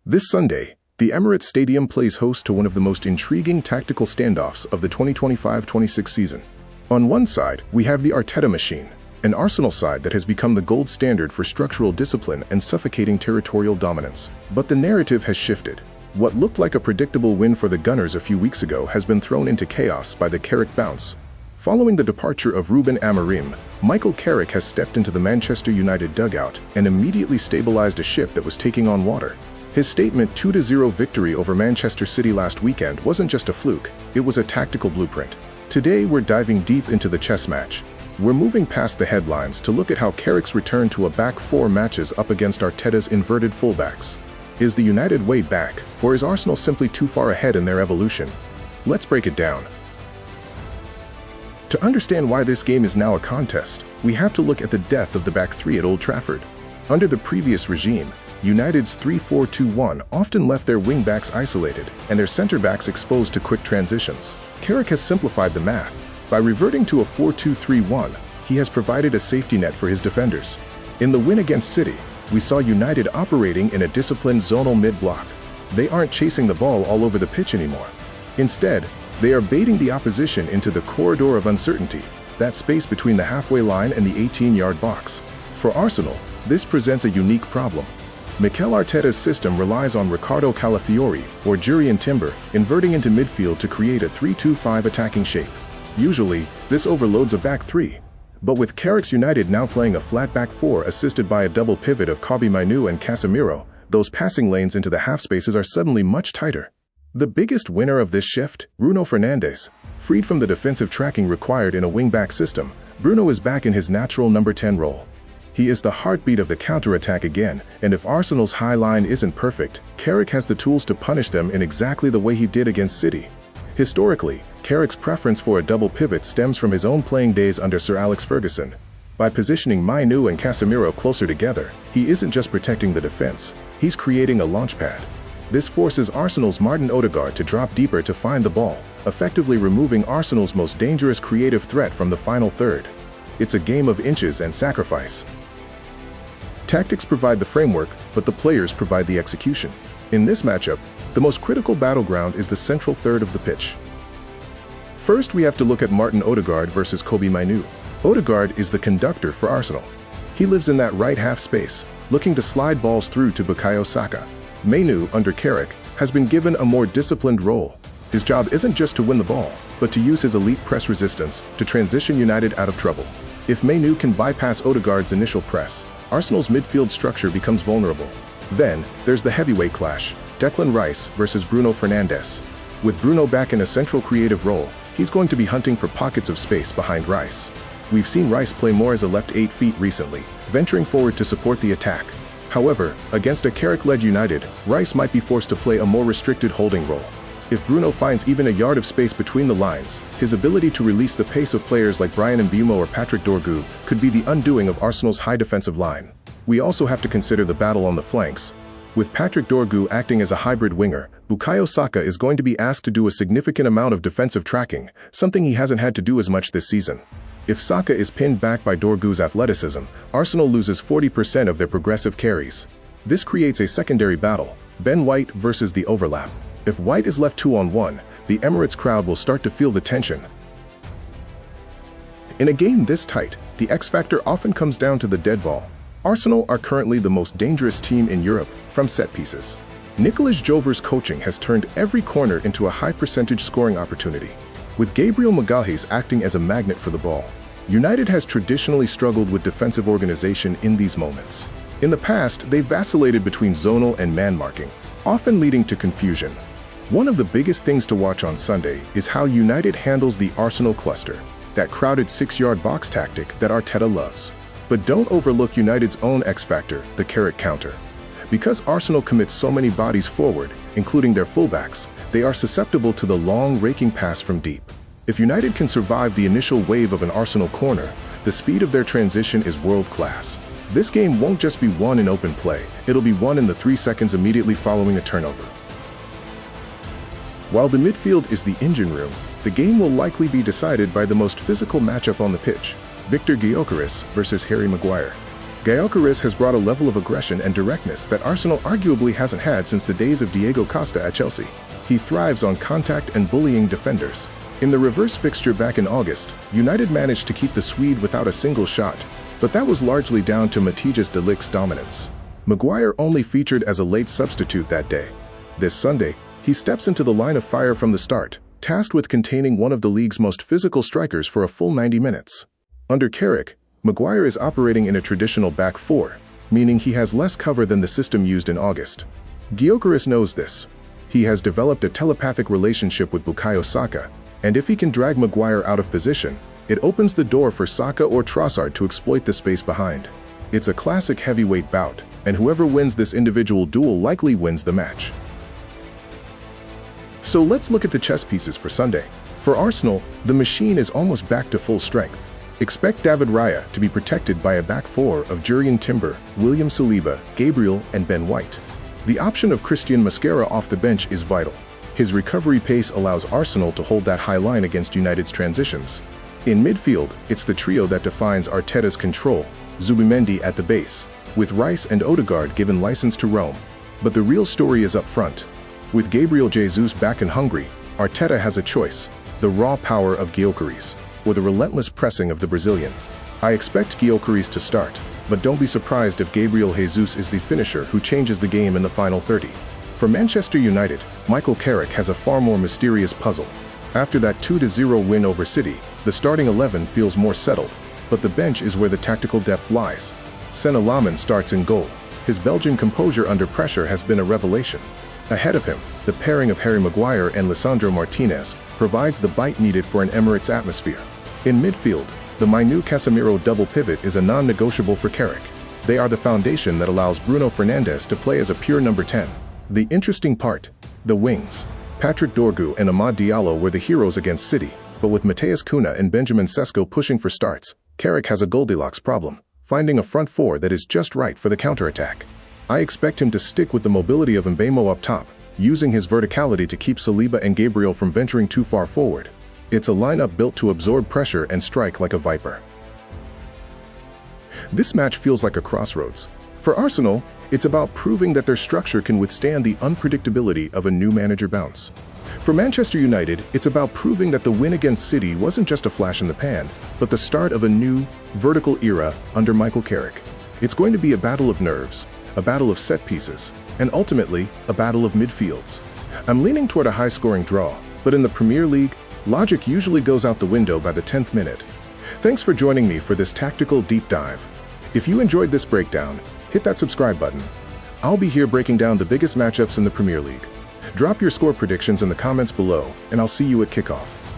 This Sunday, the Emirates Stadium plays host to one of the most intriguing tactical standoffs of the 2025-26 season. On one side, we have the Arteta machine, an Arsenal side that has become the gold standard for structural discipline and suffocating territorial dominance. But the narrative has shifted. What looked like a predictable win for the Gunners a few weeks ago has been thrown into chaos by the Carrick bounce. Following the departure of Ruben Amorim, Michael Carrick has stepped into the Manchester United dugout and immediately stabilized a ship that was taking on water. His statement 2-0 victory over Manchester City last weekend wasn't just a fluke, it was a tactical blueprint. Today we're diving deep into the chess match. We're moving past the headlines to look at how Carrick's return to a back four matches up against Arteta's inverted fullbacks. Is the United way back, or is Arsenal simply too far ahead in their evolution? Let's break it down. To understand why this game is now a contest, we have to look at the death of the back three at Old Trafford. Under the previous regime, United's 3-4-2-1 often left their wing-backs isolated and their center-backs exposed to quick transitions. Carrick has simplified the math. By reverting to a 4-2-3-1, he has provided a safety net for his defenders. In the win against City, we saw United operating in a disciplined zonal mid-block. They aren't chasing the ball all over the pitch anymore. Instead, they are baiting the opposition into the corridor of uncertainty, that space between the halfway line and the 18-yard box. For Arsenal, this presents a unique problem. Mikel Arteta's system relies on Ricardo Calafiori or Jurrien Timber inverting into midfield to create a 3-2-5 attacking shape. Usually, this overloads a back three. But with Carrick's United now playing a flat back four assisted by a double pivot of Kobbie Mainoo and Casemiro, those passing lanes into the half spaces are suddenly much tighter. The biggest winner of this shift, Bruno Fernandes. Freed from the defensive tracking required in a wing-back system, Bruno is back in his natural number 10 role. He is the heartbeat of the counter-attack again, and if Arsenal's high line isn't perfect, Carrick has the tools to punish them in exactly the way he did against City. Historically, Carrick's preference for a double pivot stems from his own playing days under Sir Alex Ferguson. By positioning Mainoo and Casemiro closer together, he isn't just protecting the defense, he's creating a launchpad. This forces Arsenal's Martin Odegaard to drop deeper to find the ball, effectively removing Arsenal's most dangerous creative threat from the final third. It's a game of inches and sacrifice. Tactics provide the framework, but the players provide the execution. In this matchup, the most critical battleground is the central third of the pitch. First, we have to look at Martin Odegaard versus Kobbie Mainoo. Odegaard is the conductor for Arsenal. He lives in that right half space, looking to slide balls through to Bukayo Saka. Mainoo, under Carrick, has been given a more disciplined role. His job isn't just to win the ball, but to use his elite press resistance to transition United out of trouble. If Mainoo can bypass Odegaard's initial press, Arsenal's midfield structure becomes vulnerable. Then, there's the heavyweight clash, Declan Rice versus Bruno Fernandes. With Bruno back in a central creative role, he's going to be hunting for pockets of space behind Rice. We've seen Rice play more as a left 8 feet recently, venturing forward to support the attack. However, against a Carrick-led United, Rice might be forced to play a more restricted holding role. If Bruno finds even a yard of space between the lines, his ability to release the pace of players like Bryan Mbeumo or Patrick Dorgu could be the undoing of Arsenal's high defensive line. We also have to consider the battle on the flanks. With Patrick Dorgu acting as a hybrid winger, Bukayo Saka is going to be asked to do a significant amount of defensive tracking, something he hasn't had to do as much this season. If Saka is pinned back by Dorgu's athleticism, Arsenal loses 40% of their progressive carries. This creates a secondary battle, Ben White versus the overlap. If White is left 2-on-1, the Emirates crowd will start to feel the tension. In a game this tight, the X-factor often comes down to the dead ball. Arsenal are currently the most dangerous team in Europe from set pieces. Nicolas Jover's coaching has turned every corner into a high-percentage scoring opportunity. With Gabriel Magalhaes acting as a magnet for the ball, United has traditionally struggled with defensive organization in these moments. In the past, they vacillated between zonal and man marking, often leading to confusion. One of the biggest things to watch on Sunday is how United handles the Arsenal cluster, that crowded 6-yard box tactic that Arteta loves. But don't overlook United's own X-factor, the Carrick counter. Because Arsenal commits so many bodies forward, including their fullbacks, they are susceptible to the long raking pass from deep. If United can survive the initial wave of an Arsenal corner, the speed of their transition is world-class. This game won't just be won in open play, it'll be won in the 3 seconds immediately following a turnover. While the midfield is the engine room, the game will likely be decided by the most physical matchup on the pitch, Gyökeres versus Harry Maguire. Gyökeres has brought a level of aggression and directness that Arsenal arguably hasn't had since the days of Diego Costa at Chelsea. He thrives on contact and bullying defenders. In the reverse fixture back in August, United managed to keep the Swede without a single shot, but that was largely down to Matthijs de Ligt's dominance. Maguire only featured as a late substitute that day. This Sunday, he steps into the line of fire from the start, tasked with containing one of the league's most physical strikers for a full 90 minutes. Under Carrick, Maguire is operating in a traditional back four, meaning he has less cover than the system used in August. Gyökeres knows this. He has developed a telepathic relationship with Bukayo Saka, and if he can drag Maguire out of position, it opens the door for Saka or Trossard to exploit the space behind. It's a classic heavyweight bout, and whoever wins this individual duel likely wins the match. So let's look at the chess pieces for Sunday. For Arsenal, the machine is almost back to full strength. Expect David Raya to be protected by a back four of Jurrien Timber, William Saliba, Gabriel, and Ben White. The option of Christian Mascara off the bench is vital. His recovery pace allows Arsenal to hold that high line against United's transitions. In midfield, it's the trio that defines Arteta's control, Zubimendi at the base, with Rice and Odegaard given license to roam. But the real story is up front. With Gabriel Jesus back and hungry, Arteta has a choice: the raw power of Gyökeres, or the relentless pressing of the Brazilian. I expect Gyökeres to start, but don't be surprised if Gabriel Jesus is the finisher who changes the game in the final 30. For Manchester United, Michael Carrick has a far more mysterious puzzle. After that 2-0 win over City, the starting 11 feels more settled, but the bench is where the tactical depth lies. Sen Alaman starts in goal. His Belgian composure under pressure has been a revelation. Ahead of him, the pairing of Harry Maguire and Lisandro Martinez provides the bite needed for an Emirates atmosphere. In midfield, the Mainu Casemiro double pivot is a non-negotiable for Carrick. They are the foundation that allows Bruno Fernandes to play as a pure number 10. The interesting part, the wings. Patrick Dorgu and Amad Diallo were the heroes against City, but with Matheus Cunha and Benjamin Sesko pushing for starts, Carrick has a Goldilocks problem, finding a front four that is just right for the counterattack. I expect him to stick with the mobility of Mbeumo up top, using his verticality to keep Saliba and Gabriel from venturing too far forward. It's a lineup built to absorb pressure and strike like a viper. This match feels like a crossroads. For Arsenal, it's about proving that their structure can withstand the unpredictability of a new manager bounce. For Manchester United, it's about proving that the win against City wasn't just a flash in the pan, but the start of a new, vertical era under Michael Carrick. It's going to be a battle of nerves, a battle of set pieces, and ultimately, a battle of midfields. I'm leaning toward a high-scoring draw, but in the Premier League, logic usually goes out the window by the 10th minute. Thanks for joining me for this tactical deep dive. If you enjoyed this breakdown, hit that subscribe button. I'll be here breaking down the biggest matchups in the Premier League. Drop your score predictions in the comments below, and I'll see you at kickoff.